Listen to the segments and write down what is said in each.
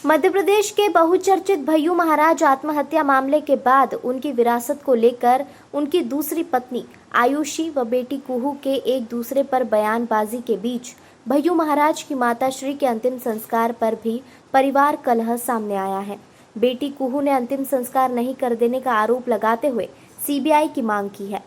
मध्य प्रदेश के बहुचर्चित भय्यू महाराज आत्महत्या मामले के बाद उनकी विरासत को लेकर उनकी दूसरी पत्नी आयुषी व बेटी कुहू के एक दूसरे पर बयानबाजी के बीच भय्यू महाराज की माताश्री के अंतिम संस्कार पर भी परिवार कलह सामने आया है। बेटी कुहू ने अंतिम संस्कार नहीं कर देने का आरोप लगाते हुए सीबीआई की मांग की है।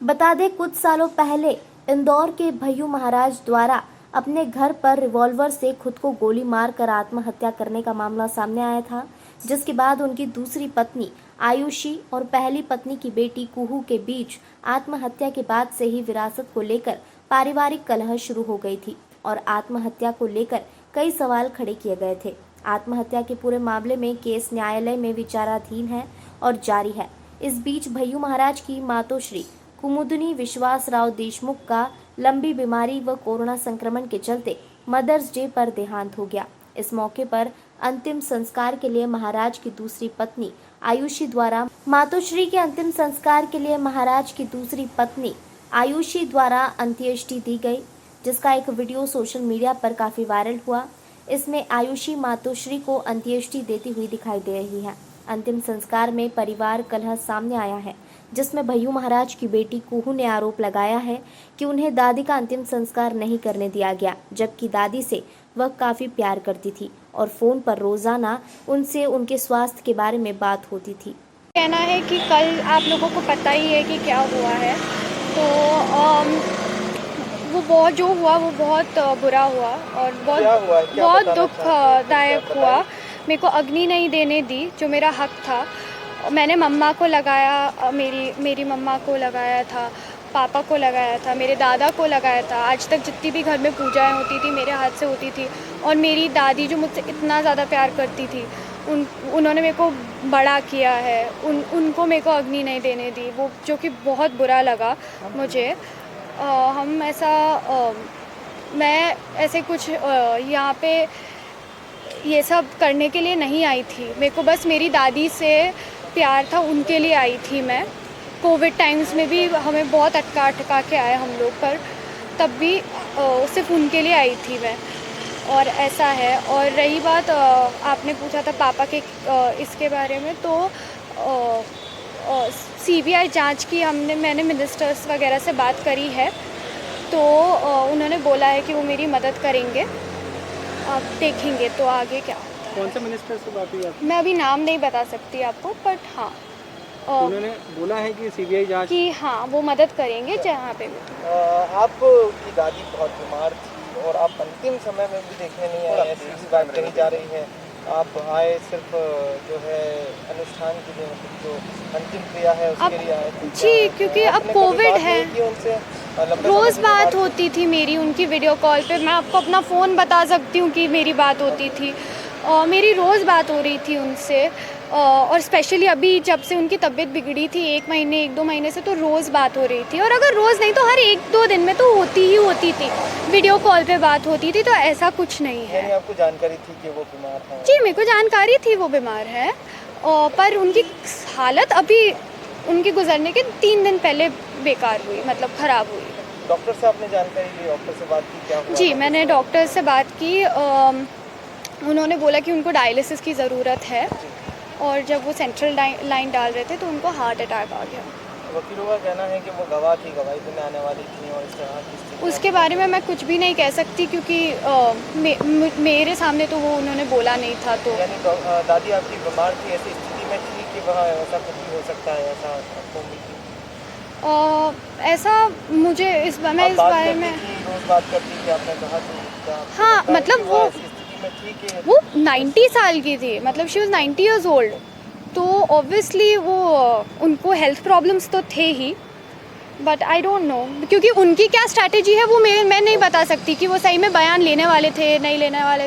बता दें, कुछ सालों पहले इंदौर के भय्यू महाराज द्वारा अपने घर पर रिवॉल्वर से खुद को गोली मारकर आत्महत्या करने का मामला सामने आया था, जिसके बाद उनकी दूसरी पत्नी आयुषी और पहली पत्नी की बेटी कुहू के बीच आत्महत्या के बाद से ही विरासत को लेकर पारिवारिक कलह शुरू हो गई थी और आत्महत्या को लेकर कई सवाल खड़े किए गए थे। आत्महत्या के पूरे मामले में केस न्यायालय में विचाराधीन है और जारी है। इस बीच भय्यू महाराज की मातोश्री कुमुदनी विश्वास राव देशमुख का लंबी बीमारी व कोरोना संक्रमण के चलते मदर्स डे पर देहांत हो गया। इस मौके पर अंतिम संस्कार के लिए महाराज की दूसरी पत्नी आयुषी द्वारा मातोश्री के अंतिम संस्कार के लिए महाराज की दूसरी पत्नी आयुषी द्वारा अंत्येष्टि दी गई, जिसका एक वीडियो सोशल मीडिया पर काफी वायरल हुआ। इसमें आयुषी मातोश्री को अंत्येष्टि देती हुई दिखाई दे रही है। अंतिम संस्कार में परिवार कलह सामने आया है, जिसमें भय्यू महाराज की बेटी कुहू ने आरोप लगाया है कि उन्हें दादी का अंतिम संस्कार नहीं करने दिया गया, जबकि दादी से वह काफी प्यार करती थी और फोन पर रोजाना उनसे उनके स्वास्थ्य के बारे में बात होती थी। कहना है कि कल आप लोगों को पता ही है कि क्या हुआ है, तो वो बहुत जो हुआ वो बहुत बुरा हुआ और बहुत दुखदायक हुआ। मेरे को अग्नि नहीं देने दी, जो मेरा हक था। मैंने मम्मा को लगाया, मेरी मम्मा को लगाया था, पापा को लगाया था, मेरे दादा को लगाया था। आज तक जितनी भी घर में पूजाएं होती थी मेरे हाथ से होती थी। और मेरी दादी जो मुझसे इतना ज़्यादा प्यार करती थी, उन्होंने मेरे को बड़ा किया है। उनको मेरे को अग्नि नहीं देने दी, वो जो कि बहुत बुरा लगा मुझे। मैं ऐसे कुछ यहाँ पे ये सब करने के लिए नहीं आई थी। मेरे को बस मेरी दादी से प्यार था, उनके लिए आई थी मैं। कोविड टाइम्स में भी हमें बहुत अटका के आए हम लोग, पर तब भी सिर्फ उनके लिए आई थी मैं। और ऐसा है। और रही बात आपने पूछा था पापा के इसके बारे में, तो सीबीआई जांच की मैंने मिनिस्टर्स वगैरह से बात करी है, तो उन्होंने बोला है कि वो मेरी मदद करेंगे। आप देखेंगे तो आगे क्या। कौन से मिनिस्टर से बात हुई आपकी? मैं अभी नाम नहीं बता सकती आपको, बट हाँ उन्होंने बोला है कि सीबीआई जांच कि हाँ वो मदद करेंगे जहाँ पे भी। आपकी दादी बहुत बीमार थी और आप अंतिम समय में भी देखने नहीं आए हैं, सीधी बात कही जा रही है। आप आए सिर्फ जो है अनुष्ठान के लिए, मतलब जो अंतिम क्रिया है उसके लिए आए थे जी, क्योंकि अब कोविड है। रोज़ बात होती थी मेरी उनकी वीडियो कॉल पे। मैं आपको अपना फ़ोन बता सकती हूँ कि मेरी बात होती थी। मेरी रोज़ बात हो रही थी उनसे। और स्पेशली अभी जब से उनकी तबीयत बिगड़ी थी 1-2 महीने से, तो रोज़ बात हो रही थी। और अगर रोज़ नहीं तो हर 1-2 दिन में तो होती थी, वीडियो कॉल पे बात होती थी। तो ऐसा कुछ नहीं है। यानी आपको जानकारी थी कि वो बीमार हैं? जी, मेरे को जानकारी थी वो बीमार है, पर उनकी हालत अभी उनके गुजरने के 3 दिन पहले बेकार हुई, मतलब ख़राब हुई। डॉक्टर से आपने जानकारी ली, डॉक्टर से बात की, क्या हुआ? जी, मैंने डॉक्टर से बात की। उन्होंने बोला कि उनको डायलिसिस की ज़रूरत है, और जब वो सेंट्रल लाइन डाल रहे थे तो उनको हार्ट अटैक आ गया। वकीलों का कहना है कि वो गवाही देने आने वाली थी और इस तरह की स्थिति। उसके बारे में मैं कुछ भी नहीं कह सकती, क्योंकि मेरे सामने तो वो उन्होंने बोला नहीं था। तो यानी दादी आपकी बीमार थी, ऐसी स्थिति में थी कि वह ऐसा कुछ भी हो सकता है, ऐसा आपको उम्मीद थी? ऐसा मुझे इस बारे में रोज़ बात करती थी, आपने कहा तो हाँ, मतलब वो 90 साल की थी, मतलब शी वाज 90 इयर्स ओल्ड। तो ऑब्वियसली वो उनको हेल्थ प्रॉब्लम्स तो थे ही, बट आई डोंट नो, क्योंकि उनकी क्या स्ट्रैटेजी है वो मैं नहीं बता सकती कि वो सही में बयान लेने वाले थे नहीं लेने वाले थे।